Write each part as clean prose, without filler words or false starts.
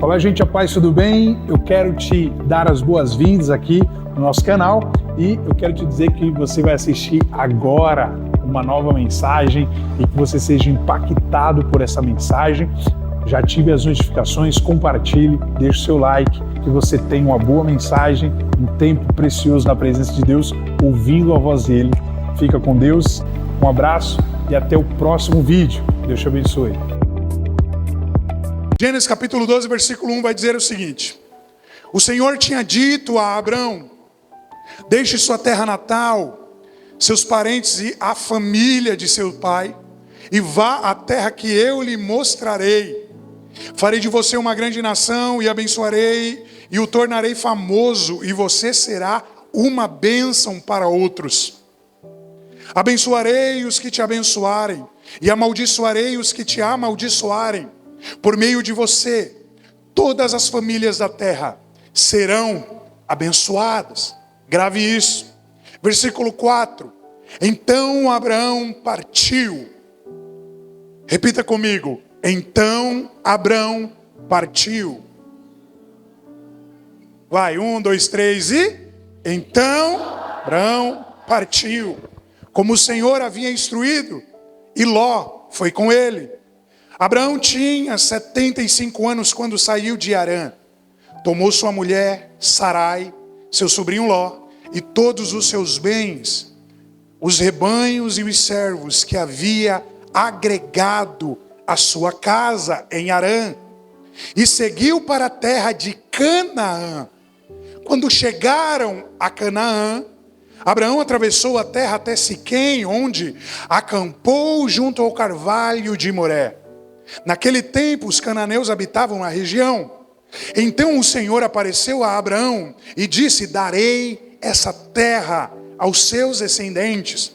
Olá, gente, a paz, tudo bem? Eu quero te dar as boas-vindas aqui no nosso canal e eu quero te dizer que você vai assistir agora uma nova mensagem e que você seja impactado por essa mensagem. Já ative as notificações, compartilhe, deixe o seu like, que você tenha uma boa mensagem, um tempo precioso na presença de Deus, ouvindo a voz dele. Fica com Deus, um abraço e até o próximo vídeo. Deus te abençoe. Gênesis capítulo 12, versículo 1 vai dizer o seguinte: o Senhor tinha dito a Abrão: deixe sua terra natal, seus parentes e a família de seu pai, e vá à terra que eu lhe mostrarei. Farei de você uma grande nação e abençoarei e o tornarei famoso, e você será uma bênção para outros. Abençoarei os que te abençoarem e amaldiçoarei os que te amaldiçoarem. Por meio de você, todas as famílias da terra serão abençoadas. Grave isso. Versículo 4. Então Abraão partiu. Repita comigo. Então Abraão partiu. Vai, 1, 2, 3 e... Então Abraão partiu, como o Senhor havia instruído, e Ló foi com ele. Abraão tinha 75 anos quando saiu de Harã. Tomou sua mulher, Sarai, seu sobrinho Ló, e todos os seus bens, os rebanhos e os servos que havia agregado à sua casa em Harã, e seguiu para a terra de Canaã. Quando chegaram a Canaã, Abraão atravessou a terra até Siquém, onde acampou junto ao carvalho de Moré. Naquele tempo os cananeus habitavam na região. Então o Senhor apareceu a Abraão e disse: darei essa terra aos seus descendentes.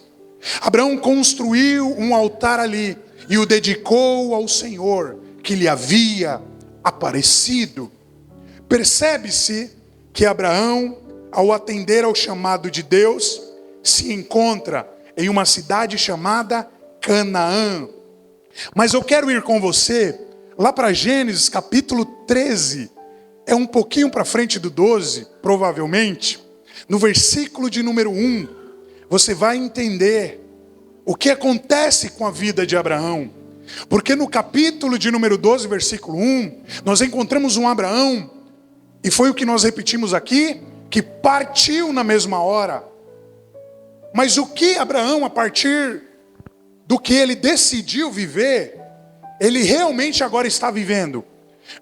Abraão construiu um altar ali e o dedicou ao Senhor que lhe havia aparecido. Percebe-se que Abraão, ao atender ao chamado de Deus, se encontra em uma cidade chamada Canaã. Mas eu quero ir com você lá para Gênesis capítulo 13, é um pouquinho para frente do 12, provavelmente. No versículo de número 1, você vai entender o que acontece com a vida de Abraão. Porque no capítulo de número 12, versículo 1, nós encontramos um Abraão, e foi o que nós repetimos aqui, que partiu na mesma hora. Mas o que Abraão, a partir do que ele decidiu viver, ele realmente agora está vivendo?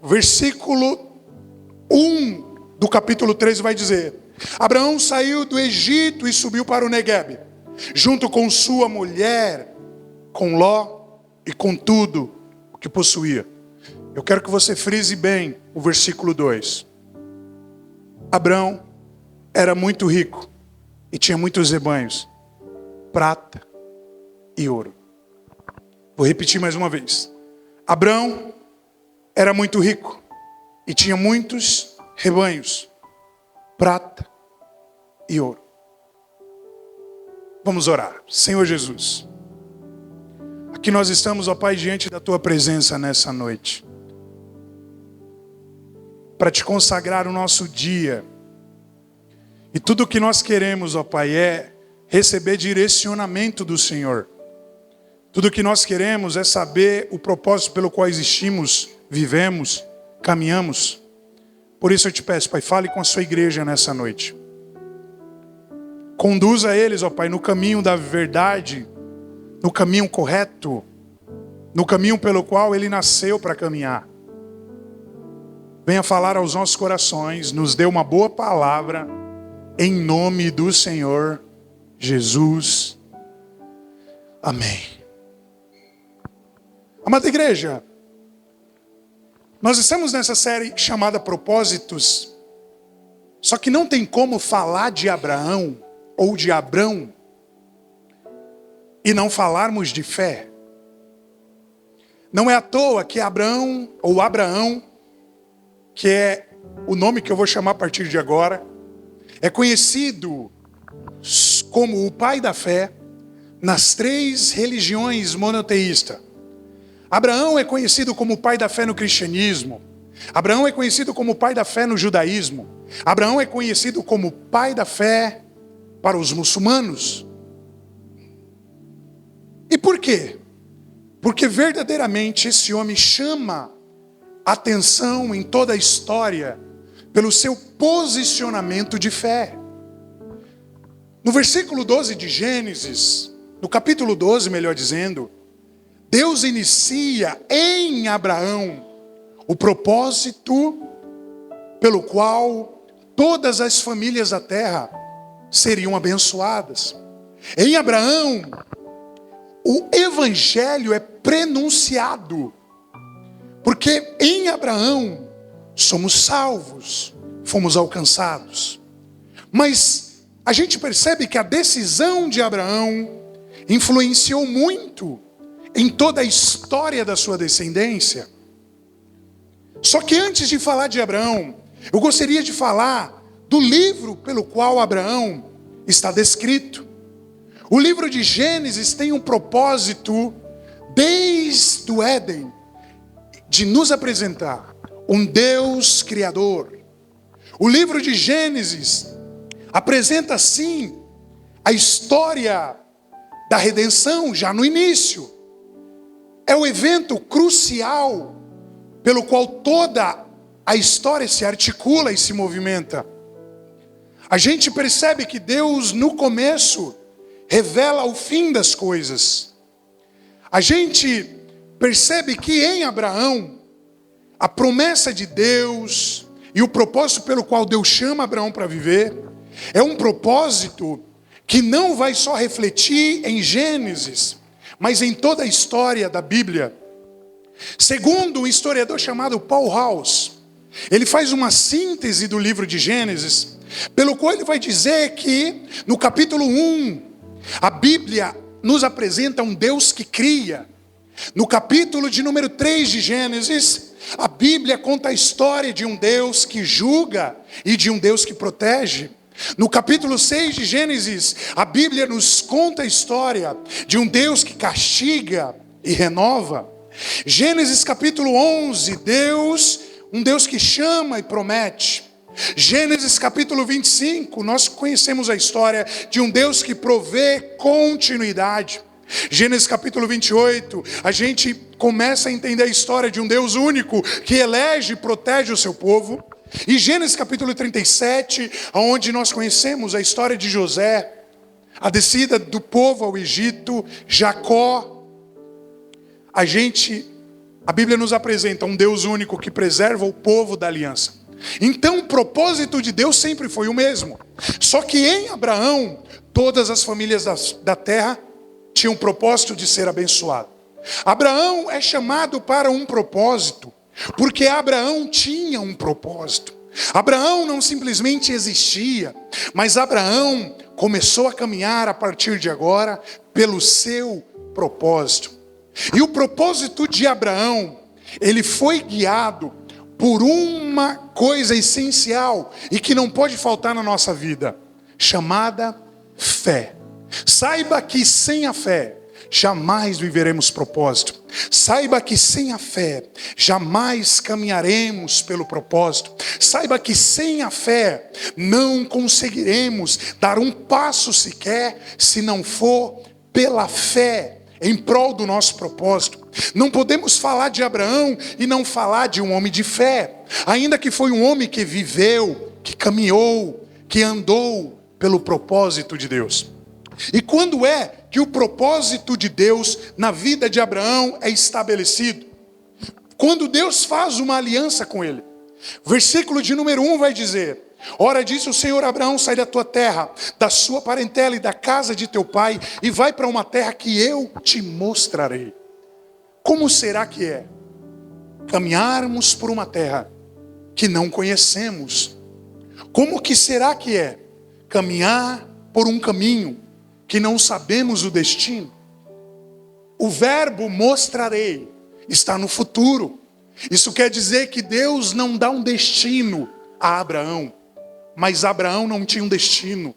Versículo 1 do capítulo 13 vai dizer: Abraão saiu do Egito e subiu para o Neguebe, junto com sua mulher, com Ló e com tudo o que possuía. Eu quero que você frise bem o versículo 2. Abraão era muito rico e tinha muitos rebanhos, prata e ouro. Vou repetir mais uma vez. Abraão era muito rico e tinha muitos rebanhos, prata e ouro. Vamos orar. Senhor Jesus, aqui nós estamos, ó Pai, diante da Tua presença nessa noite, para Te consagrar o nosso dia. E tudo o que nós queremos, ó Pai, é receber direcionamento do Senhor. Tudo o que nós queremos é saber o propósito pelo qual existimos, vivemos, caminhamos. Por isso eu te peço, Pai, fale com a sua igreja nessa noite. Conduza eles, ó Pai, no caminho da verdade, no caminho correto, no caminho pelo qual ele nasceu para caminhar. Venha falar aos nossos corações, nos dê uma boa palavra, em nome do Senhor Jesus. Amém. Amada igreja, nós estamos nessa série chamada Propósitos, só que não tem como falar de Abraão ou de Abrão e não falarmos de fé. Não é à toa que Abraão, ou Abraão, que é o nome que eu vou chamar a partir de agora, é conhecido como o pai da fé nas 3 religiões monoteístas. Abraão é conhecido como o pai da fé no cristianismo. Abraão é conhecido como o pai da fé no judaísmo. Abraão é conhecido como o pai da fé para os muçulmanos. E por quê? Porque verdadeiramente esse homem chama atenção em toda a história pelo seu posicionamento de fé. No versículo 12 de Gênesis, no capítulo 12, melhor dizendo, Deus inicia em Abraão o propósito pelo qual todas as famílias da terra seriam abençoadas. Em Abraão, o evangelho é prenunciado, porque em Abraão somos salvos, fomos alcançados. Mas a gente percebe que a decisão de Abraão influenciou muito em toda a história da sua descendência. Só que antes de falar de Abraão, eu gostaria de falar do livro pelo qual Abraão está descrito. O livro de Gênesis tem um propósito, desde o Éden, de nos apresentar um Deus criador. O livro de Gênesis apresenta, sim, a história da redenção já no início. É o evento crucial pelo qual toda a história se articula e se movimenta. A gente percebe que Deus, no começo, revela o fim das coisas. A gente percebe que em Abraão, a promessa de Deus e o propósito pelo qual Deus chama Abraão para viver, é um propósito que não vai só refletir em Gênesis, mas em toda a história da Bíblia. Segundo um historiador chamado Paul House, ele faz uma síntese do livro de Gênesis, pelo qual ele vai dizer que no capítulo 1, a Bíblia nos apresenta um Deus que cria. No capítulo de número 3 de Gênesis, a Bíblia conta a história de um Deus que julga e de um Deus que protege. No capítulo 6 de Gênesis, a Bíblia nos conta a história de um Deus que castiga e renova. Gênesis capítulo 11, um Deus que chama e promete. Gênesis capítulo 25, nós conhecemos a história de um Deus que provê continuidade. Gênesis capítulo 28, a gente começa a entender a história de um Deus único que elege e protege o seu povo. E Gênesis capítulo 37, onde nós conhecemos a história de José, a descida do povo ao Egito, Jacó. A Bíblia nos apresenta um Deus único que preserva o povo da aliança. Então o propósito de Deus sempre foi o mesmo. Só que em Abraão, todas as famílias da terra tinham o propósito de ser abençoado. Abraão é chamado para um propósito, porque Abraão tinha um propósito. Abraão não simplesmente existia, mas Abraão começou a caminhar a partir de agora pelo seu propósito. E o propósito de Abraão, ele foi guiado por uma coisa essencial e que não pode faltar na nossa vida, chamada fé. Saiba que sem a fé jamais viveremos propósito. Saiba que sem a fé jamais caminharemos pelo propósito. Saiba que sem a fé não conseguiremos dar um passo sequer se não for pela fé em prol do nosso propósito. Não podemos falar de Abraão e não falar de um homem de fé, ainda que foi um homem que viveu, que caminhou, que andou pelo propósito de Deus. E quando é que o propósito de Deus na vida de Abraão é estabelecido? Quando Deus faz uma aliança com ele. Versículo de número 1 vai dizer: ora disse o Senhor a Abraão, sai da tua terra, da sua parentela e da casa de teu pai, e vai para uma terra que eu te mostrarei. Como será que é caminharmos por uma terra que não conhecemos? Como que será que é caminhar por um caminho que não sabemos o destino? O verbo mostrarei está no futuro. Isso quer dizer que Deus não dá um destino a Abraão, mas Abraão não tinha um destino,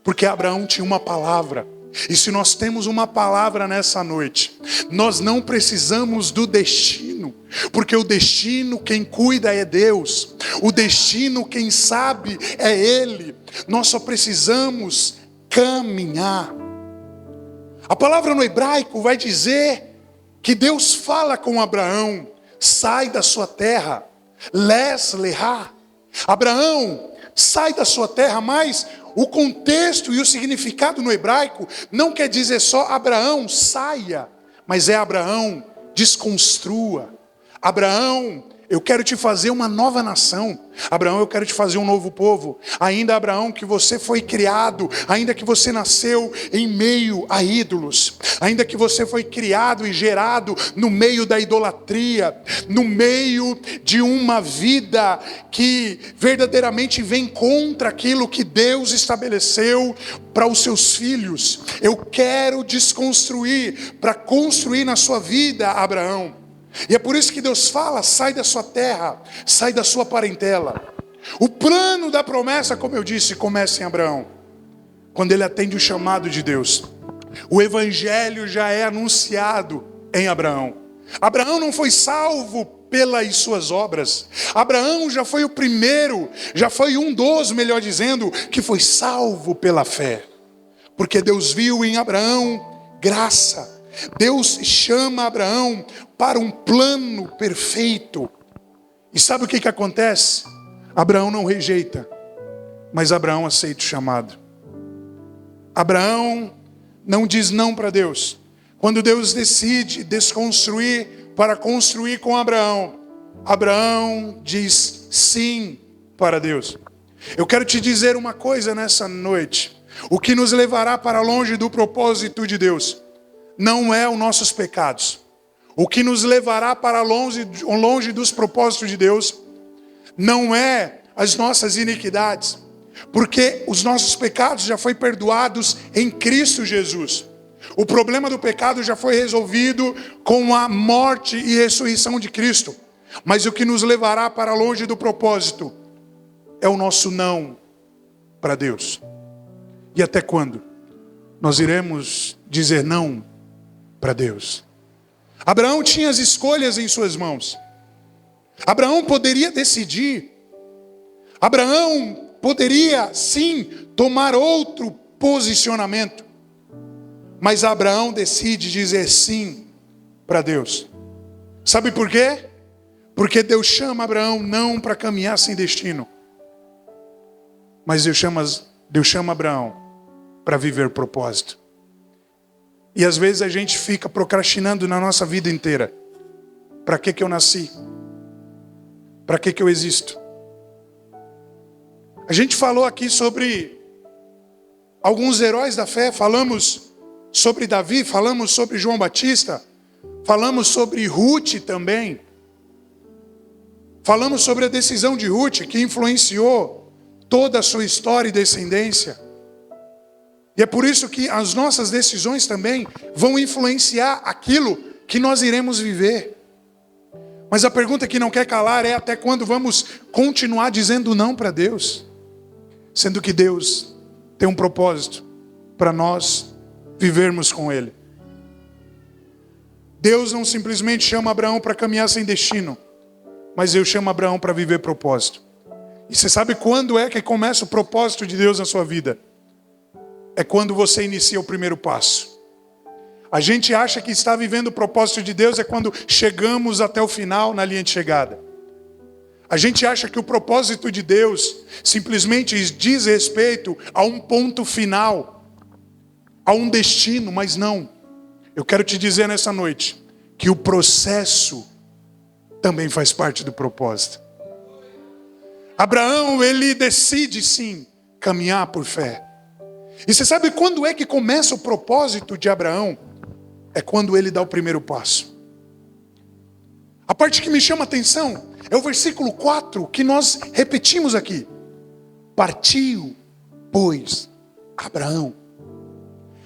porque Abraão tinha uma palavra. E se nós temos uma palavra nessa noite, nós não precisamos do destino, Porque o destino quem cuida é Deus. O destino quem sabe é Ele. Nós só precisamos caminhar. A palavra no hebraico vai dizer que Deus fala com Abraão: sai da sua terra, les leha. Abraão, sai da sua terra, mas o contexto e o significado no hebraico não quer dizer só Abraão, saia, mas é Abraão, desconstrua. Abraão, eu quero te fazer uma nova nação. Abraão, eu quero te fazer um novo povo. Ainda, Abraão, que você foi criado, ainda que você nasceu em meio a ídolos, ainda que você foi criado e gerado no meio da idolatria, no meio de uma vida que verdadeiramente vem contra aquilo que Deus estabeleceu para os seus filhos. Eu quero desconstruir para construir na sua vida, Abraão. E é por isso que Deus fala: sai da sua terra, sai da sua parentela. O plano da promessa, como eu disse, começa em Abraão, quando ele atende o chamado de Deus. O evangelho já é anunciado em Abraão. Abraão não foi salvo pelas suas obras. Abraão já foi o primeiro, já foi um dos, melhor dizendo, que foi salvo pela fé. Porque Deus viu em Abraão graça. Deus chama Abraão para um plano perfeito. E sabe o que acontece? Abraão não rejeita, mas Abraão aceita o chamado. Abraão não diz não para Deus. Quando Deus decide desconstruir para construir com Abraão, Abraão diz sim para Deus. Eu quero te dizer uma coisa nessa noite: o que nos levará para longe do propósito de Deus não é os nossos pecados. O que nos levará para longe dos propósitos de Deus não é as nossas iniquidades, porque os nossos pecados já foram perdoados em Cristo Jesus. O problema do pecado já foi resolvido com a morte e ressurreição de Cristo. Mas o que nos levará para longe do propósito é o nosso não para Deus. E até quando nós iremos dizer não para Deus? Abraão tinha as escolhas em suas mãos. Abraão poderia decidir. Abraão poderia sim tomar outro posicionamento. Mas Abraão decide dizer sim para Deus. Sabe por quê? Porque Deus chama Abraão não para caminhar sem destino, mas Deus chama Abraão para viver propósito. E às vezes a gente fica procrastinando na nossa vida inteira. Para que eu nasci? Para que eu existo? A gente falou aqui sobre alguns heróis da fé. Falamos sobre Davi, falamos sobre João Batista, falamos sobre Ruth também. Falamos sobre a decisão de Ruth, que influenciou toda a sua história e descendência. E é por isso que as nossas decisões também vão influenciar aquilo que nós iremos viver. Mas a pergunta que não quer calar é: até quando vamos continuar dizendo não para Deus? Sendo que Deus tem um propósito para nós vivermos com Ele. Deus não simplesmente chama Abraão para caminhar sem destino, mas Deus chama Abraão para viver propósito. E você sabe quando é que começa o propósito de Deus na sua vida? É quando você inicia o primeiro passo. A gente acha que está vivendo o propósito de Deus é quando chegamos até o final na linha de chegada. A gente acha que o propósito de Deus simplesmente diz respeito a um ponto final, a um destino, mas não. Eu quero te dizer nessa noite que o processo também faz parte do propósito. Abraão, ele decide sim caminhar por fé. E você sabe quando é que começa o propósito de Abraão? É quando ele dá o primeiro passo. A parte que me chama a atenção é o versículo 4 que nós repetimos aqui. Partiu, pois, Abraão.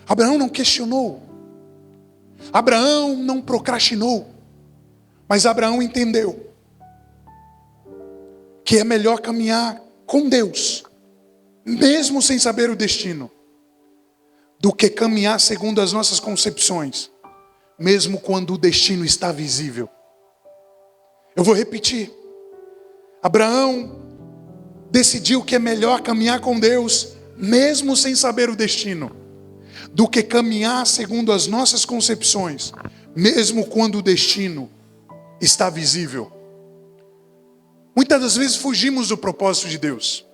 Abraão não questionou. Abraão não procrastinou. Mas Abraão entendeu que é melhor caminhar com Deus, mesmo sem saber o destino, do que caminhar segundo as nossas concepções, mesmo quando o destino está visível. Eu vou repetir. Abraão decidiu que é melhor caminhar com Deus, mesmo sem saber o destino, do que caminhar segundo as nossas concepções, mesmo quando o destino está visível. Muitas das vezes fugimos do propósito de Deus.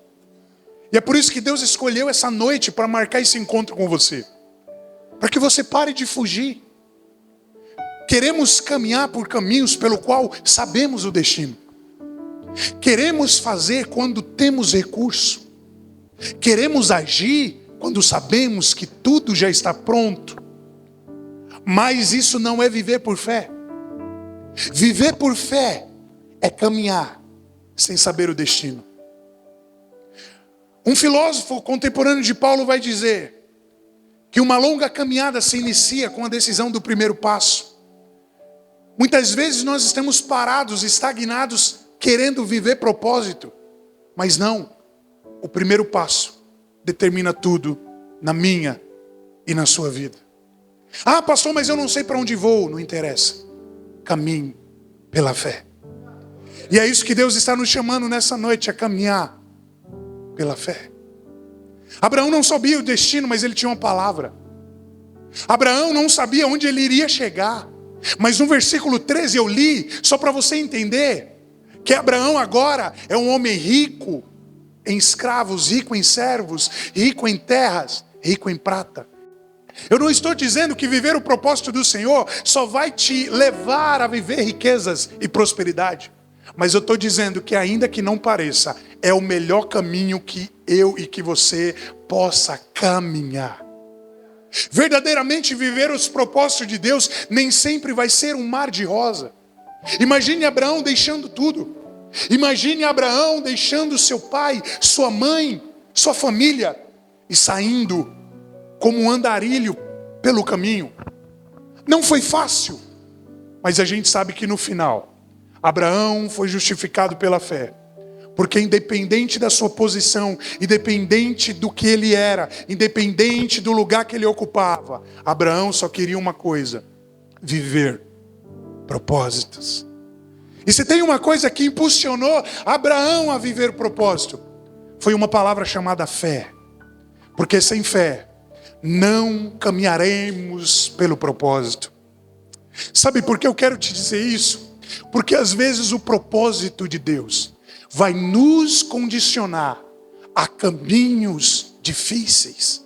E é por isso que Deus escolheu essa noite para marcar esse encontro com você. Para que você pare de fugir. Queremos caminhar por caminhos pelo qual sabemos o destino. Queremos fazer quando temos recurso. Queremos agir quando sabemos que tudo já está pronto. Mas isso não é viver por fé. Viver por fé é caminhar sem saber o destino. Um filósofo contemporâneo de Paulo vai dizer que uma longa caminhada se inicia com a decisão do primeiro passo. Muitas vezes nós estamos parados, estagnados, querendo viver propósito. Mas não, o primeiro passo determina tudo na minha e na sua vida. Ah, pastor, mas eu não sei para onde vou. Não interessa. Caminhe pela fé. E é isso que Deus está nos chamando nessa noite, a caminhar pela fé. Abraão não sabia o destino, mas ele tinha uma palavra. Abraão não sabia onde ele iria chegar. Mas no versículo 13 eu li, só para você entender, que Abraão agora é um homem rico em escravos, rico em servos, rico em terras, rico em prata. Eu não estou dizendo que viver o propósito do Senhor só vai te levar a viver riquezas e prosperidade. Mas eu estou dizendo que, ainda que não pareça, é o melhor caminho que eu e que você possa caminhar. Verdadeiramente viver os propósitos de Deus nem sempre vai ser um mar de rosa. Imagine Abraão deixando tudo. Imagine Abraão deixando seu pai, sua mãe, sua família e saindo como um andarilho pelo caminho. Não foi fácil, mas a gente sabe que no final Abraão foi justificado pela fé. Porque independente da sua posição, independente do que ele era, independente do lugar que ele ocupava, Abraão só queria uma coisa: viver propósitos. E se tem uma coisa que impulsionou Abraão a viver propósito, foi uma palavra chamada fé. Porque sem fé não caminharemos pelo propósito. Sabe por que eu quero te dizer isso? Porque às vezes o propósito de Deus vai nos condicionar a caminhos difíceis.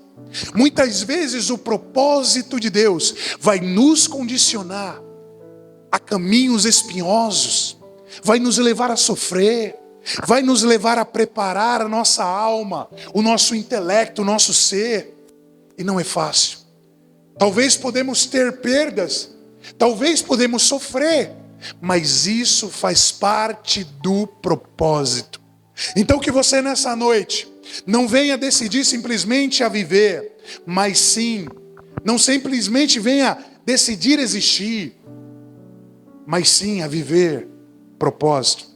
Muitas vezes o propósito de Deus vai nos condicionar a caminhos espinhosos, vai nos levar a sofrer, vai nos levar a preparar a nossa alma, o nosso intelecto, o nosso ser. E não é fácil. Talvez podemos ter perdas, talvez podemos sofrer, mas isso faz parte do propósito. Então que você nessa noite não venha decidir simplesmente a viver, mas sim, não simplesmente venha decidir existir, mas sim a viver propósito.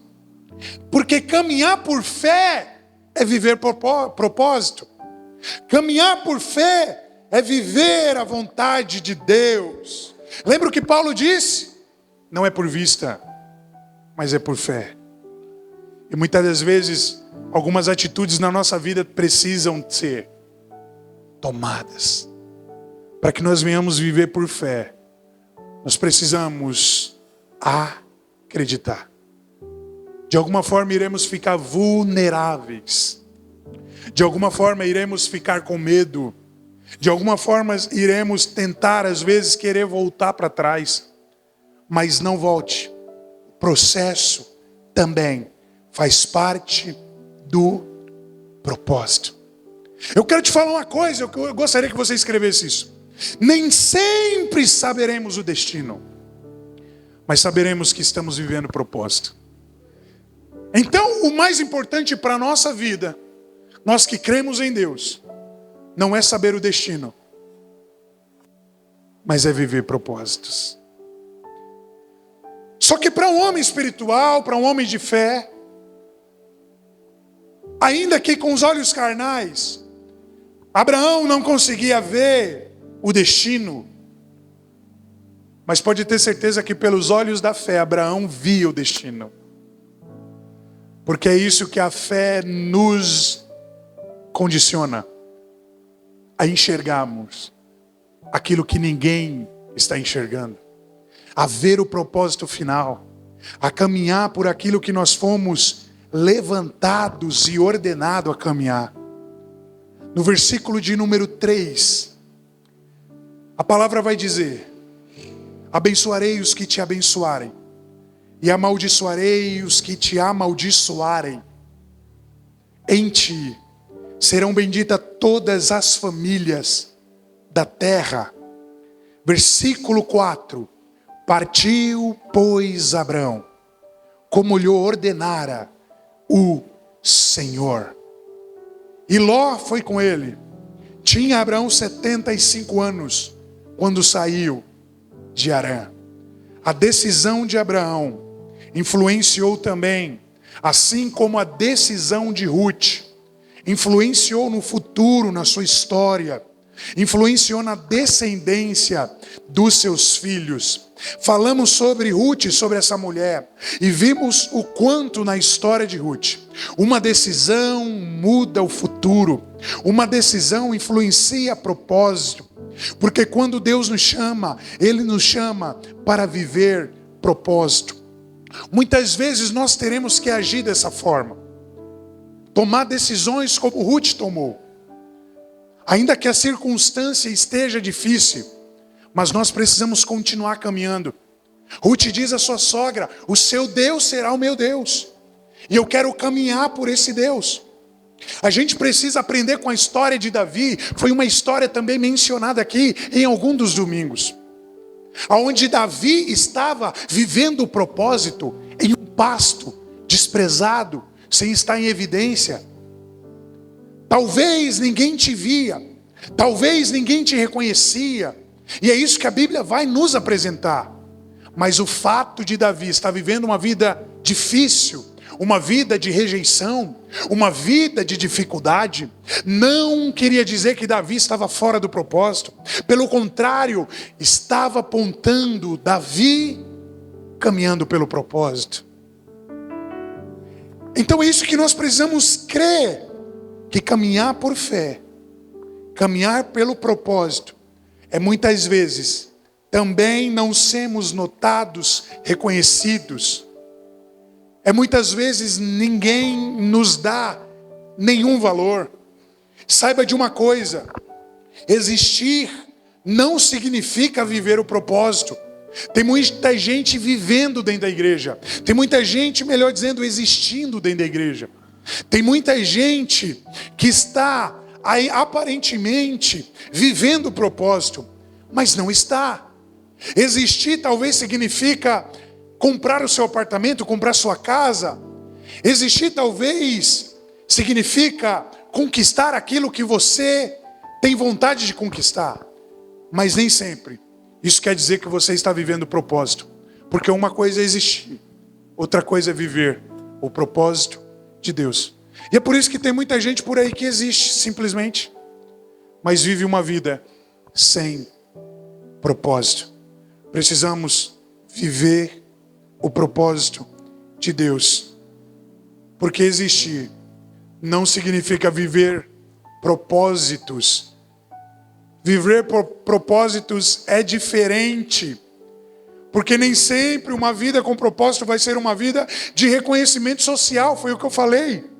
Porque caminhar por fé é viver propósito. Caminhar por fé é viver a vontade de Deus. Lembra o que Paulo disse? Não é por vista, mas é por fé. E muitas das vezes, algumas atitudes na nossa vida precisam ser tomadas. Para que nós venhamos viver por fé, nós precisamos acreditar. De alguma forma iremos ficar vulneráveis. De alguma forma iremos ficar com medo. De alguma forma iremos tentar, às vezes, querer voltar para trás. Mas não volte. O processo também faz parte do propósito. Eu quero te falar uma coisa, eu gostaria que você escrevesse isso. Nem sempre saberemos o destino, mas saberemos que estamos vivendo o propósito. Então, o mais importante para a nossa vida, nós que cremos em Deus, não é saber o destino, mas é viver propósitos. Só que para um homem espiritual, para um homem de fé, ainda que com os olhos carnais, Abraão não conseguia ver o destino. Mas pode ter certeza que pelos olhos da fé, Abraão via o destino. Porque é isso que a fé nos condiciona a enxergarmos aquilo que ninguém está enxergando, a ver o propósito final, a caminhar por aquilo que nós fomos levantados e ordenados a caminhar. No versículo de número 3, a palavra vai dizer: abençoarei os que te abençoarem, e amaldiçoarei os que te amaldiçoarem. Em ti serão benditas todas as famílias da terra. Versículo 4: partiu, pois, Abrão, como lhe ordenara o Senhor. E Ló foi com ele. Tinha Abraão 75 anos quando saiu de Harã. A decisão de Abraão influenciou também, assim como a decisão de Ruth influenciou no futuro, na sua história, influenciou na descendência dos seus filhos. Falamos sobre Ruth, sobre essa mulher, e vimos o quanto na história de Ruth uma decisão muda o futuro, uma decisão influencia propósito, porque quando Deus nos chama, Ele nos chama para viver propósito. Muitas vezes nós teremos que agir dessa forma, tomar decisões como Ruth tomou, ainda que a circunstância esteja difícil, mas nós precisamos continuar caminhando. Ruth diz à sua sogra: o seu Deus será o meu Deus, e eu quero caminhar por esse Deus. A gente precisa aprender com a história de Davi. Foi uma história também mencionada aqui em algum dos domingos, onde Davi estava vivendo o propósito em um pasto desprezado, sem estar em evidência. Talvez ninguém te via, talvez ninguém te reconhecia, e é isso que a Bíblia vai nos apresentar. Mas o fato de Davi estar vivendo uma vida difícil, uma vida de rejeição, uma vida de dificuldade, não queria dizer que Davi estava fora do propósito. Pelo contrário, estava apontando Davi caminhando pelo propósito. Então é isso que nós precisamos crer, que caminhar por fé, caminhar pelo propósito, é muitas vezes também não sermos notados, reconhecidos. É muitas vezes ninguém nos dá nenhum valor. Saiba de uma coisa: existir não significa viver o propósito. Tem muita gente vivendo dentro da igreja. Tem muita gente, melhor dizendo, existindo dentro da igreja. Tem muita gente que está aí aparentemente vivendo o propósito, mas não está. Existir talvez significa comprar o seu apartamento, comprar sua casa. Existir talvez significa conquistar aquilo que você tem vontade de conquistar. Mas nem sempre isso quer dizer que você está vivendo o propósito. Porque uma coisa é existir, outra coisa é viver o propósito de Deus. E é por isso que tem muita gente por aí que existe simplesmente, mas vive uma vida sem propósito. Precisamos viver o propósito de Deus. Porque existir não significa viver propósitos. Viver propósitos é diferente. Porque nem sempre uma vida com propósito vai ser uma vida de reconhecimento social. Foi o que eu falei.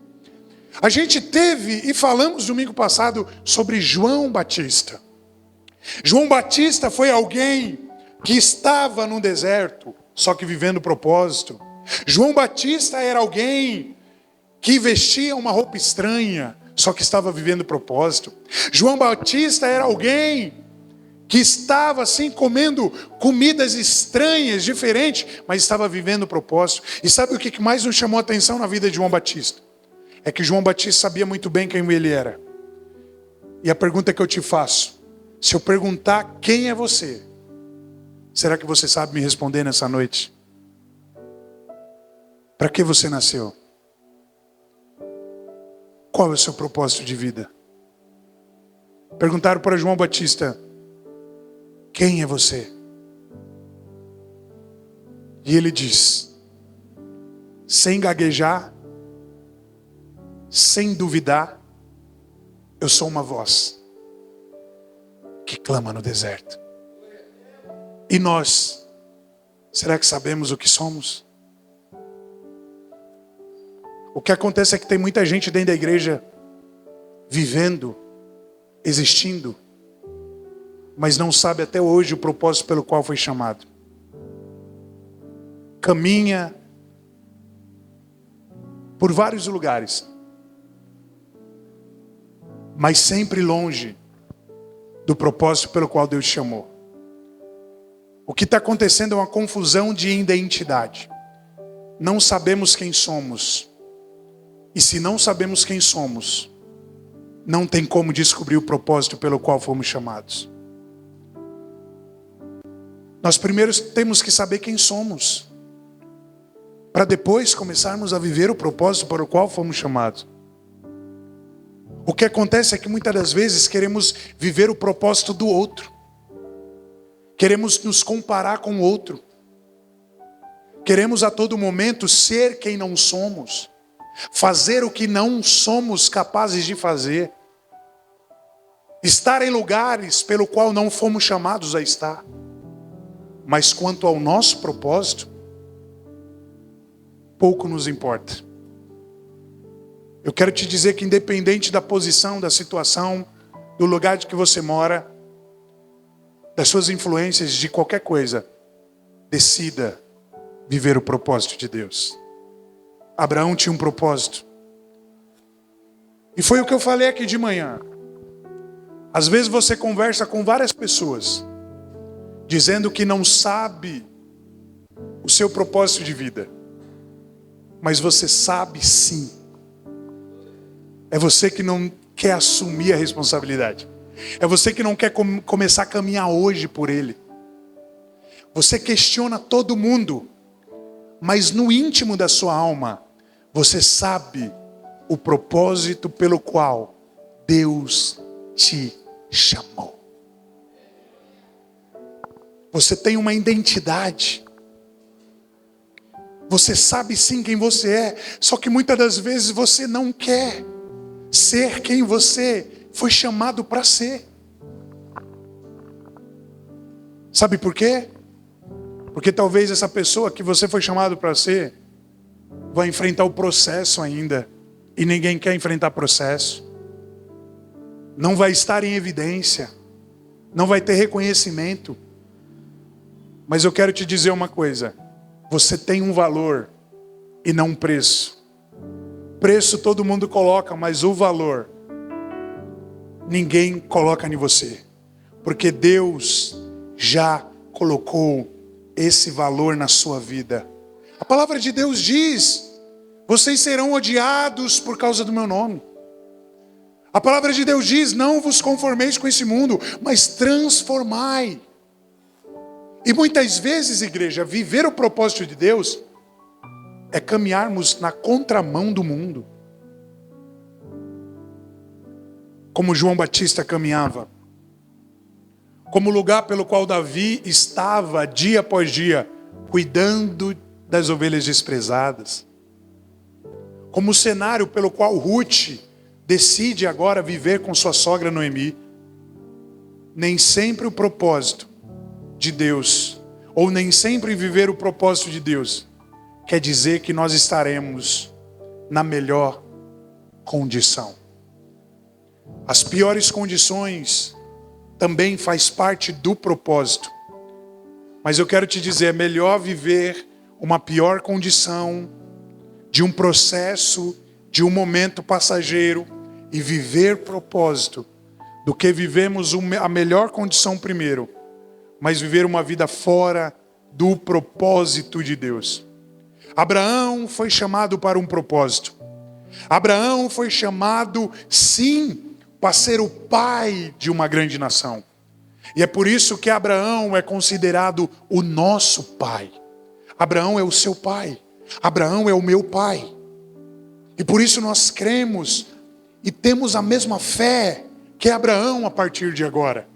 A gente teve e falamos domingo passado sobre João Batista. João Batista foi alguém que estava no deserto, só que vivendo propósito. João Batista era alguém que vestia uma roupa estranha, só que estava vivendo propósito. João Batista era alguém que estava assim comendo comidas estranhas, diferentes, mas estava vivendo propósito. E sabe o que mais nos chamou a atenção na vida de João Batista? É que João Batista sabia muito bem quem ele era. E a pergunta que eu te faço: se eu perguntar quem é você, será que você sabe me responder nessa noite? Para que você nasceu? Qual é o seu propósito de vida? Perguntaram para João Batista: quem é você? E ele diz, sem gaguejar, sem duvidar, eu sou uma voz que clama no deserto. E nós, será que sabemos o que somos? O que acontece é que tem muita gente dentro da igreja vivendo, existindo, mas não sabe até hoje o propósito pelo qual foi chamado. Caminha por vários lugares, mas sempre longe do propósito pelo qual Deus chamou. O que está acontecendo é uma confusão de identidade. Não sabemos quem somos. E se não sabemos quem somos, não tem como descobrir o propósito pelo qual fomos chamados. Nós primeiro temos que saber quem somos, para depois começarmos a viver o propósito para o qual fomos chamados. O que acontece é que muitas das vezes queremos viver o propósito do outro. Queremos nos comparar com o outro. Queremos a todo momento ser quem não somos. Fazer o que não somos capazes de fazer. Estar em lugares pelo qual não fomos chamados a estar. Mas quanto ao nosso propósito, pouco nos importa. Eu quero te dizer que independente da posição, da situação, do lugar de que você mora, das suas influências, de qualquer coisa, decida viver o propósito de Deus. Abraão tinha um propósito. E foi o que eu falei aqui de manhã. Às vezes você conversa com várias pessoas, dizendo que não sabe o seu propósito de vida. Mas você sabe sim. É você que não quer assumir a responsabilidade. É você que não quer começar a caminhar hoje por ele. Você questiona todo mundo, mas no íntimo da sua alma, você sabe o propósito pelo qual Deus te chamou. Você tem uma identidade. Você sabe sim quem você é, só que muitas das vezes você não quer ser quem você foi chamado para ser. Sabe por quê? Porque talvez essa pessoa que você foi chamado para ser vai enfrentar o processo ainda, e ninguém quer enfrentar processo. Não vai estar em evidência, não vai ter reconhecimento. Mas eu quero te dizer uma coisa: você tem um valor e não um preço. Preço todo mundo coloca, mas o valor ninguém coloca em você. Porque Deus já colocou esse valor na sua vida. A palavra de Deus diz: vocês serão odiados por causa do meu nome. A palavra de Deus diz: não vos conformeis com esse mundo, mas transformai. E muitas vezes, igreja, viver o propósito de Deus é caminharmos na contramão do mundo. Como João Batista caminhava. Como o lugar pelo qual Davi estava dia após dia, cuidando das ovelhas desprezadas. Como o cenário pelo qual Ruth decide agora viver com sua sogra Noemi. Nem sempre o propósito de Deus, ou nem sempre viver o propósito de Deus, quer dizer que nós estaremos na melhor condição. As piores condições também faz parte do propósito. Mas eu quero te dizer, é melhor viver uma pior condição de um processo, de um momento passageiro e viver propósito, do que vivemos a melhor condição primeiro, mas viver uma vida fora do propósito de Deus. Abraão foi chamado para um propósito. Abraão foi chamado, sim, para ser o pai de uma grande nação. E é por isso que Abraão é considerado o nosso pai. Abraão é o seu pai. Abraão é o meu pai. E por isso nós cremos e temos a mesma fé que Abraão a partir de agora.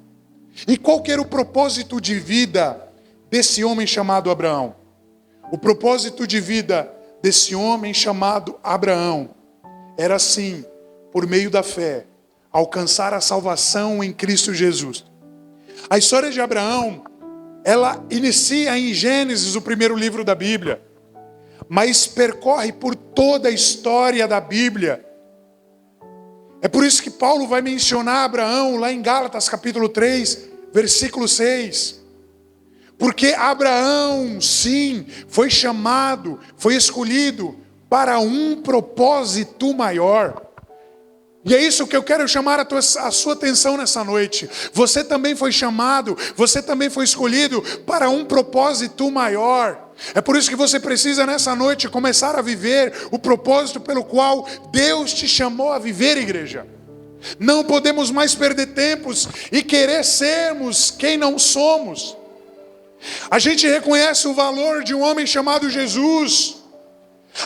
E qual que era o propósito de vida desse homem chamado Abraão? O propósito de vida desse homem chamado Abraão era assim, por meio da fé, alcançar a salvação em Cristo Jesus. A história de Abraão, ela inicia em Gênesis, o primeiro livro da Bíblia, mas percorre por toda a história da Bíblia. É por isso que Paulo vai mencionar Abraão lá em Gálatas capítulo 3, versículo 6. Porque Abraão, sim, foi chamado, foi escolhido para um propósito maior. E é isso que eu quero chamar a sua atenção nessa noite. Você também foi chamado, você também foi escolhido para um propósito maior. É por isso que você precisa nessa noite começar a viver o propósito pelo qual Deus te chamou a viver, igreja. Não podemos mais perder tempos e querer sermos quem não somos. A gente reconhece o valor de um homem chamado Jesus.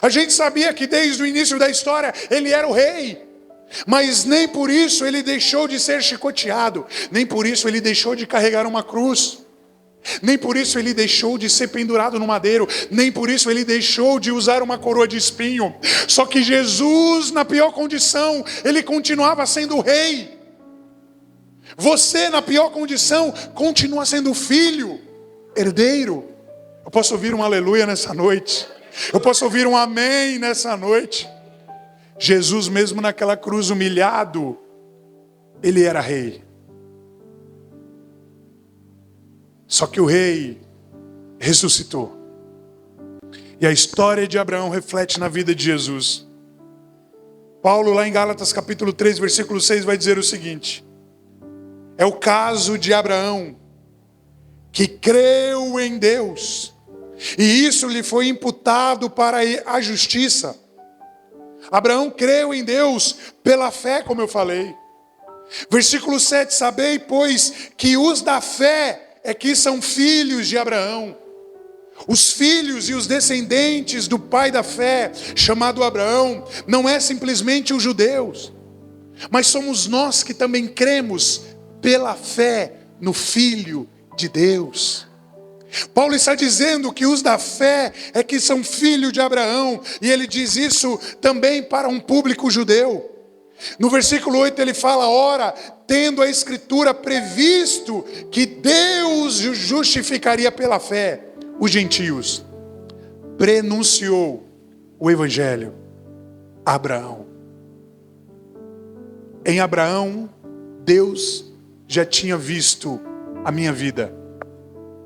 A gente sabia que desde o início da história ele era o rei. Mas nem por isso ele deixou de ser chicoteado. Nem por isso ele deixou de carregar uma cruz. Nem por isso ele deixou de ser pendurado no madeiro. Nem por isso ele deixou de usar uma coroa de espinho. Só que Jesus, na pior condição, ele continuava sendo o rei. Você, na pior condição, continua sendo filho, herdeiro. Eu posso ouvir um aleluia nessa noite. Eu posso ouvir um amém nessa noite. Jesus, mesmo naquela cruz humilhado, ele era rei. Só que o rei ressuscitou. E a história de Abraão reflete na vida de Jesus. Paulo, lá em Gálatas capítulo 3, versículo 6, vai dizer o seguinte: é o caso de Abraão, que creu em Deus, e isso lhe foi imputado para a justiça. Abraão creu em Deus pela fé, como eu falei. Versículo 7, sabei, pois, que os da fé é que são filhos de Abraão. Os filhos e os descendentes do pai da fé, chamado Abraão, não é simplesmente os judeus, mas somos nós que também cremos pela fé no Filho de Deus. Paulo está dizendo que os da fé é que são filhos de Abraão, e ele diz isso também para um público judeu. No versículo 8 ele fala: ora, tendo a Escritura previsto que Deus justificaria pela fé os gentios, prenunciou o Evangelho a Abraão. Em Abraão, Deus já tinha visto a minha vida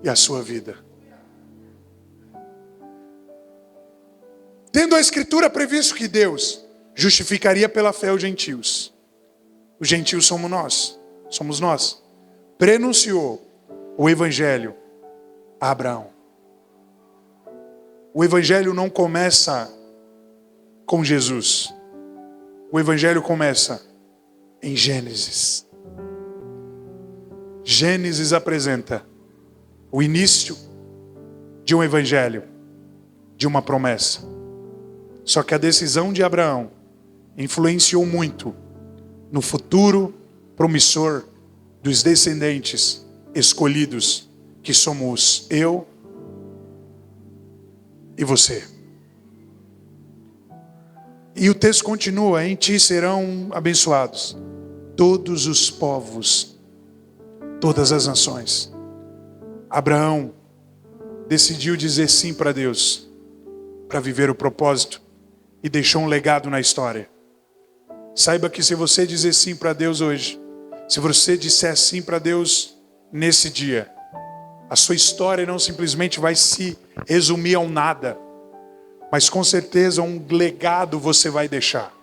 e a sua vida. Tendo a Escritura previsto que Deus justificaria pela fé os gentios. Os gentios somos nós. Prenunciou o Evangelho a Abraão. O Evangelho não começa com Jesus. O Evangelho começa em Gênesis. Gênesis apresenta o início de um evangelho, de uma promessa. Só que a decisão de Abraão influenciou muito no futuro promissor dos descendentes escolhidos, que somos eu e você. E o texto continua: em ti serão abençoados todos os povos, todas as nações. Abraão decidiu dizer sim para Deus, para viver o propósito, e deixou um legado na história. Saiba que se você dizer sim para Deus hoje, se você disser sim para Deus nesse dia, a sua história não simplesmente vai se resumir ao nada, mas com certeza um legado você vai deixar.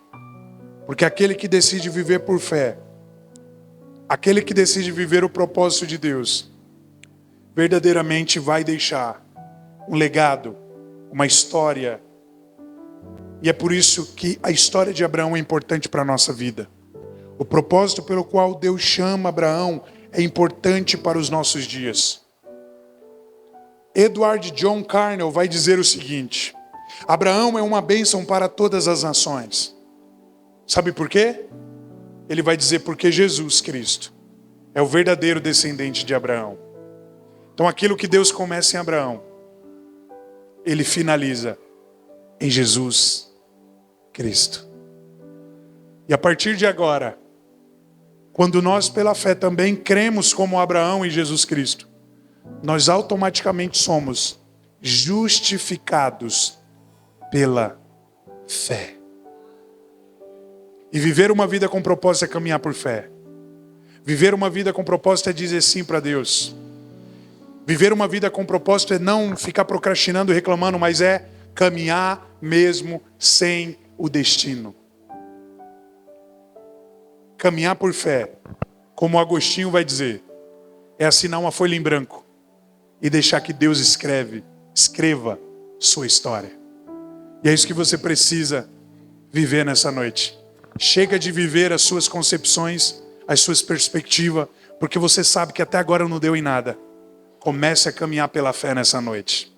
Porque aquele que decide viver por fé, aquele que decide viver o propósito de Deus, verdadeiramente vai deixar um legado, uma história. E é por isso que a história de Abraão é importante para a nossa vida. O propósito pelo qual Deus chama Abraão é importante para os nossos dias. Edward John Carnell vai dizer o seguinte: Abraão é uma bênção para todas as nações. Sabe por quê? Ele vai dizer porque Jesus Cristo é o verdadeiro descendente de Abraão. Então aquilo que Deus começa em Abraão, ele finaliza em Jesus Cristo. E a partir de agora, quando nós pela fé também cremos como Abraão em Jesus Cristo, nós automaticamente somos justificados pela fé. E viver uma vida com propósito é caminhar por fé. Viver uma vida com propósito é dizer sim para Deus. Viver uma vida com propósito é não ficar procrastinando e reclamando, mas é caminhar mesmo sem o destino. Caminhar por fé, como Agostinho vai dizer, é assinar uma folha em branco e deixar que Deus escreva sua história. E é isso que você precisa viver nessa noite. Chega de viver as suas concepções, as suas perspectivas, porque você sabe que até agora não deu em nada. Comece a caminhar pela fé nessa noite.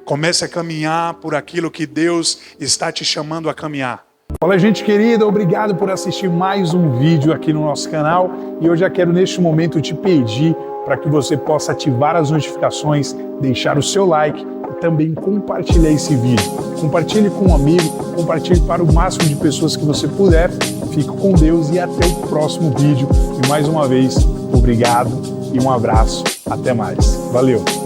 Comece a caminhar por aquilo que Deus está te chamando a caminhar. Olá, gente querida, obrigado por assistir mais um vídeo aqui no nosso canal. E eu já quero neste momento te pedir para que você possa ativar as notificações, deixar o seu like e também compartilhar esse vídeo. Compartilhe com um amigo, compartilhe para o máximo de pessoas que você puder. Fique com Deus e até o próximo vídeo. E mais uma vez, obrigado e um abraço. Até mais. Valeu!